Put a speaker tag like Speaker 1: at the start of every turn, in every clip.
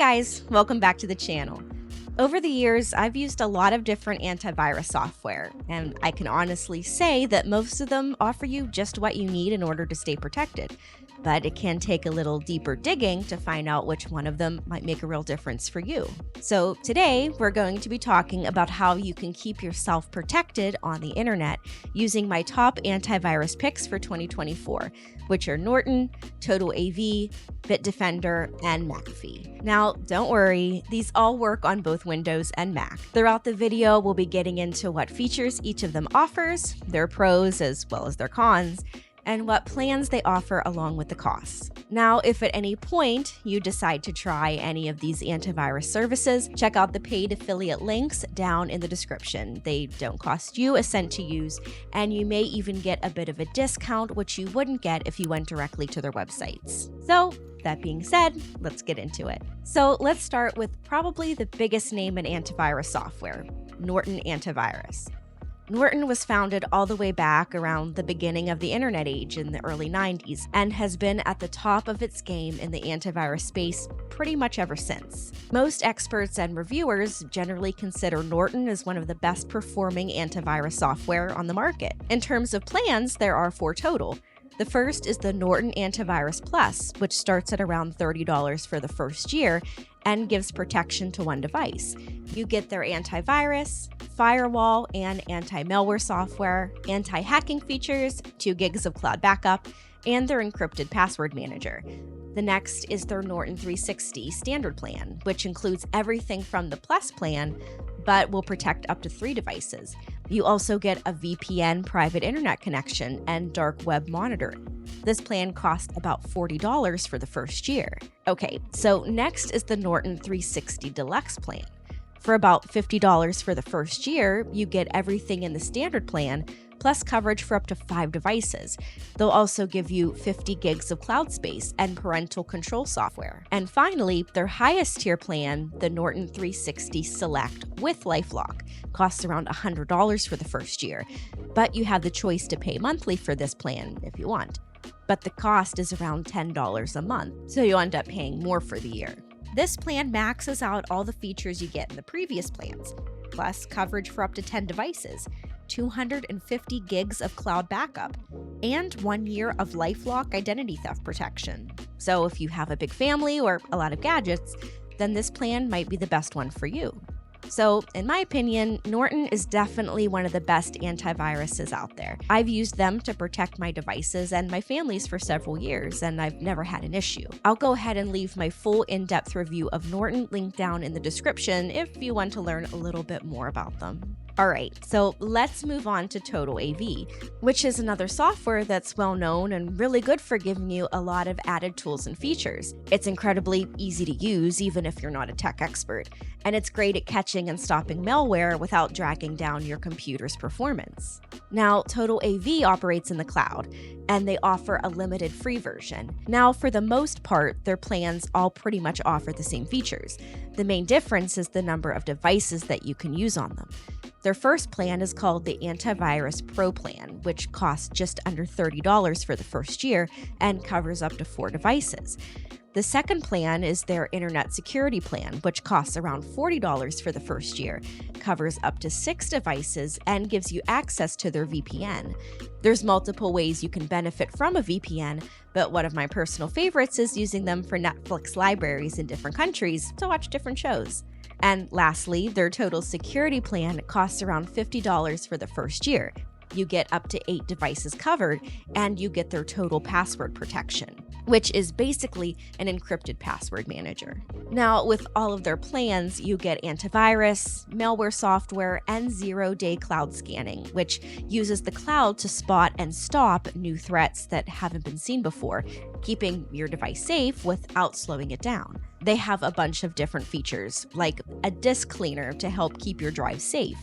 Speaker 1: guys, welcome back to the channel. Over the years, I've used a lot of different antivirus software, and I can honestly say that most of them offer you just what you need in order to stay protected. But it can take a little deeper digging to find out which one of them might make a real difference for you. So today, we're going to be talking about how you can keep yourself protected on the internet using my top antivirus picks for 2024, which are Norton, TotalAV, Bitdefender, and McAfee. Now, don't worry, these all work on both Windows and Mac. Throughout the video, we'll be getting into what features each of them offers, their pros as well as their cons, and what plans they offer along with the costs. Now, if at any point you decide to try any of these antivirus services, check out the paid affiliate links down in the description. They don't cost you a cent to use, and you may even get a bit of a discount, which you wouldn't get if you went directly to their websites. So, that being said, let's get into it. So let's start with probably the biggest name in antivirus software, Norton Antivirus. Norton was founded all the way back around the beginning of the internet age in the early 90s and has been at the top of its game in the antivirus space pretty much ever since. Most experts and reviewers generally consider Norton as one of the best performing antivirus software on the market. In terms of plans, there are 4 total. The first is the Norton Antivirus Plus, which starts at around $30 for the first year and gives protection to one device. You get their antivirus, firewall, and anti-malware software, anti-hacking features, 2 gigs of cloud backup, and their encrypted password manager. The next is their Norton 360 standard plan, which includes everything from the Plus plan, but will protect up to 3 devices. You also get a VPN private internet connection and dark web monitoring. This plan costs about $40 for the first year. Okay, so next is the Norton 360 Deluxe plan. For about $50 for the first year, you get everything in the standard plan, plus coverage for up to 5 devices. They'll also give you 50 gigs of cloud space and parental control software. And finally, their highest tier plan, the Norton 360 Select with LifeLock, costs around $100 for the first year. But you have the choice to pay monthly for this plan if you want. But the cost is around $10 a month, so you'll end up paying more for the year. This plan maxes out all the features you get in the previous plans, plus coverage for up to 10 devices, 250 gigs of cloud backup, and 1 year of LifeLock identity theft protection. So if you have a big family or a lot of gadgets, then this plan might be the best one for you. So, in my opinion, Norton is definitely one of the best antiviruses out there. I've used them to protect my devices and my family's for several years, and I've never had an issue. I'll go ahead and leave my full in-depth review of Norton linked down in the description if you want to learn a little bit more about them. Alright, so let's move on to TotalAV, which is another software that's well known and really good for giving you a lot of added tools and features. It's incredibly easy to use even if you're not a tech expert, and it's great at catching and stopping malware without dragging down your computer's performance. Now, TotalAV operates in the cloud, and they offer a limited free version. Now, for the most part, their plans all pretty much offer the same features. The main difference is the number of devices that you can use on them. Their first plan is called the Antivirus Pro plan, which costs just under $30 for the first year and covers up to 4 devices. The second plan is their Internet Security plan, which costs around $40 for the first year, covers up to 6 devices, and gives you access to their VPN. There's multiple ways you can benefit from a VPN, but one of my personal favorites is using them for Netflix libraries in different countries to watch different shows. And lastly, their Total Security plan costs around $50 for the first year. You get up to 8 devices covered, and you get their total password protection, which is basically an encrypted password manager. Now, with all of their plans, you get antivirus, malware software, and 0-day cloud scanning, which uses the cloud to spot and stop new threats that haven't been seen before, keeping your device safe without slowing it down. They have a bunch of different features, like a disk cleaner to help keep your drive safe,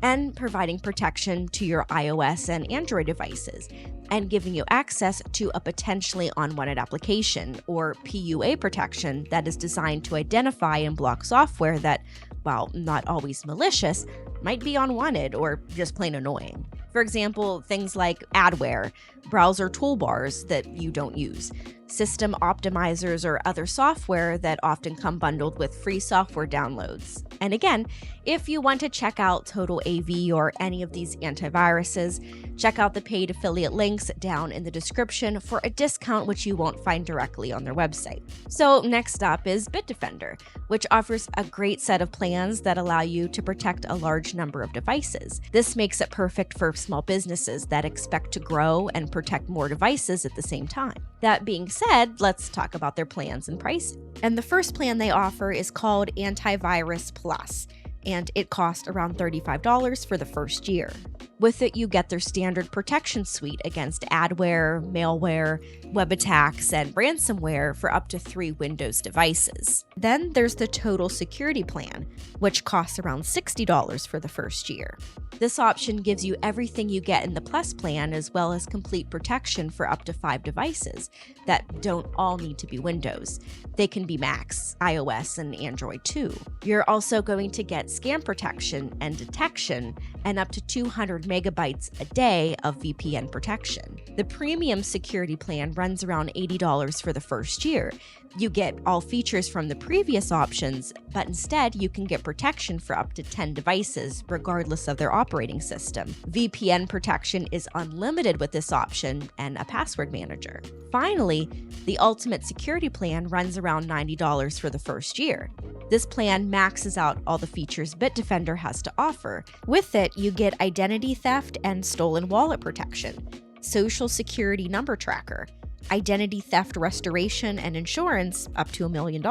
Speaker 1: and providing protection to your iOS and Android devices, and giving you access to a potentially unwanted application, or PUA protection, that is designed to identify and block software that, while not always malicious, might be unwanted or just plain annoying. For example, things like adware, browser toolbars that you don't use, system optimizers, or other software that often come bundled with free software downloads. And again, if you want to check out TotalAV or any of these antiviruses, check out the paid affiliate links down in the description for a discount which you won't find directly on their website. So next up is Bitdefender, which offers a great set of plans that allow you to protect a large number of devices. This makes it perfect for small businesses that expect to grow and protect more devices at the same time. That being said, let's talk about their plans and pricing. And the first plan they offer is called Antivirus Plus, and it costs around $35 for the first year. With it, you get their standard protection suite against adware, malware, web attacks, and ransomware for up to 3 Windows devices. Then there's the Total Security Plan, which costs around $60 for the first year. This option gives you everything you get in the Plus plan, as well as complete protection for up to 5 devices that don't all need to be Windows. They can be Macs, iOS, and Android too. You're also going to get scam protection and detection and up to 200 megabytes a day of VPN protection. The premium security plan runs around $80 for the first year. You get all features from the previous options, but instead you can get protection for up to 10 devices, regardless of their operating system. VPN protection is unlimited with this option and a password manager. Finally, the Ultimate Security Plan runs around $90 for the first year. This plan maxes out all the features Bitdefender has to offer. With it, you get identity theft and stolen wallet protection, social security number tracker, identity theft restoration and insurance up to $1 million,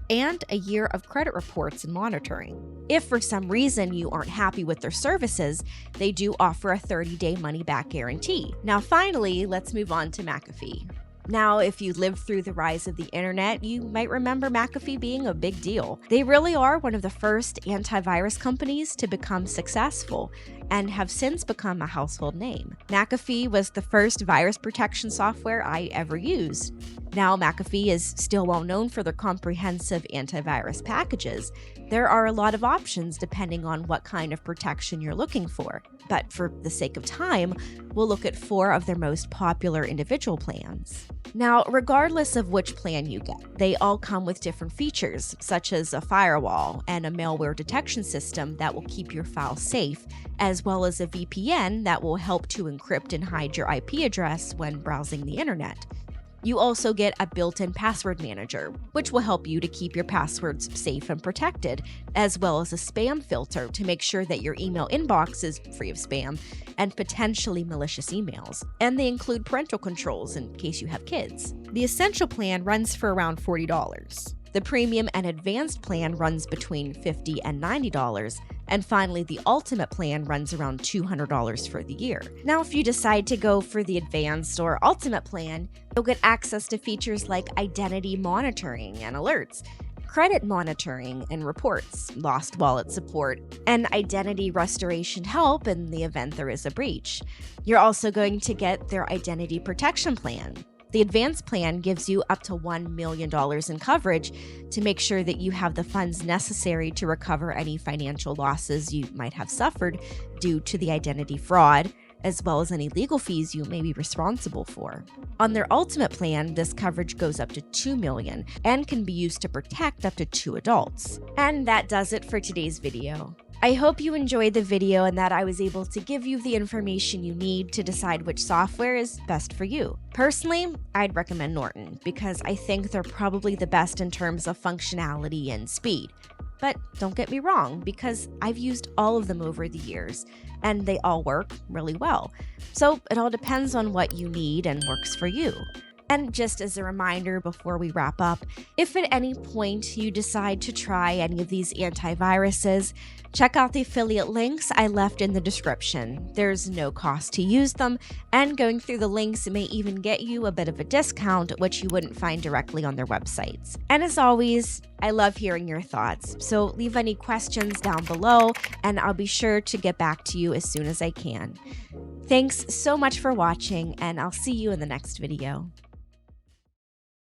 Speaker 1: and a year of credit reports and monitoring. If for some reason you aren't happy with their services, they do offer a 30-day money-back guarantee. Now finally, let's move on to McAfee. Now, if you lived through the rise of the internet, you might remember McAfee being a big deal. They really are one of the first antivirus companies to become successful and have since become a household name. McAfee was the first virus protection software I ever used. Now, McAfee is still well known for their comprehensive antivirus packages. There are a lot of options depending on what kind of protection you're looking for. But for the sake of time, we'll look at 4 of their most popular individual plans. Now, regardless of which plan you get, they all come with different features, such as a firewall and a malware detection system that will keep your files safe, as well as a VPN that will help to encrypt and hide your IP address when browsing the internet. You also get a built-in password manager, which will help you to keep your passwords safe and protected, as well as a spam filter to make sure that your email inbox is free of spam and potentially malicious emails. And they include parental controls in case you have kids. The Essential plan runs for around $40. The Premium and Advanced plan runs between $50 and $90. And finally, the Ultimate plan runs around $200 for the year. Now, if you decide to go for the Advanced or Ultimate plan, you'll get access to features like identity monitoring and alerts, credit monitoring and reports, lost wallet support, and identity restoration help in the event there is a breach. You're also going to get their Identity Protection plan. The Advanced plan gives you up to $1 million in coverage to make sure that you have the funds necessary to recover any financial losses you might have suffered due to the identity fraud, as well as any legal fees you may be responsible for. On their Ultimate plan, this coverage goes up to $2 million and can be used to protect up to 2 adults. And that does it for today's video. I hope you enjoyed the video and that I was able to give you the information you need to decide which software is best for you. Personally, I'd recommend Norton because I think they're probably the best in terms of functionality and speed. But don't get me wrong, because I've used all of them over the years, and they all work really well. So it all depends on what you need and works for you. And just as a reminder before we wrap up, if at any point you decide to try any of these antiviruses, check out the affiliate links I left in the description. There's no cost to use them, and going through the links may even get you a bit of a discount, which you wouldn't find directly on their websites. And as always, I love hearing your thoughts, so leave any questions down below, and I'll be sure to get back to you as soon as I can. Thanks so much for watching, and I'll see you in the next video.